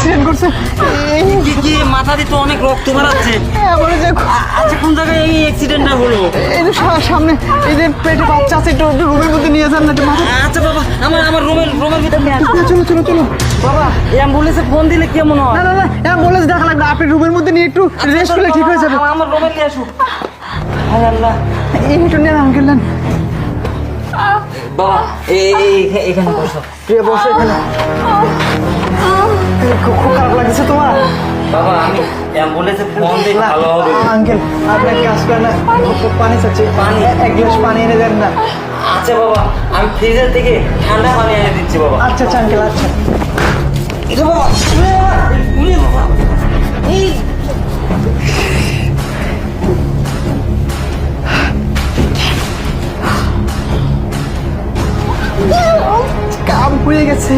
Accident করছে। কি কি মাথা দিয়ে তো অনেক রক্ত বেরাচ্ছে। বলে যে আচ্ছা কোন জায়গায় এই অ্যাক্সিডেন্টটা হলো? এই যে সামনে এই যে পেটে বাচ্চা আছে, একটু রুমের মধ্যে নিয়ে যান না একটু মাথা। আচ্ছা বাবা আমার রুমের ভিতরে নিয়ে আসো। চলো চলো চলো। বাবা অ্যাম্বুলেন্সে ফোন দিলে কেমন হয়? না না না অ্যাম্বুলেন্স দেখা লাগবে, আপনি রুমের মধ্যে নিয়ে একটু রেস্ট করলে ঠিক হয়ে যাবে। আমার রুমে নিয়ে আসো। হায় আল্লাহ। একটু নেন আঙ্কেল নেন। বাবা এখানে বসো। প্রিয়া বসো এখানে। খুব খারাপ লাগছে তোমার? বাবা আমি অ্যাম্বুলেন্সে ফোন দিই ভালো হবে। আঙ্কেল আপনি এক কাজ করেন না, পানি চাচ্ছি, পানি? এক গ্লাস পানি এনে দেন না। আচ্ছা বাবা আমি ফ্রিজের থেকে ঠান্ডা পানি এনে দিচ্ছি বাবা। আচ্ছা আচ্ছা আঙ্কেল আচ্ছা। এটা বাবা উড়ে বাবা এই কাম হয়ে গেছে।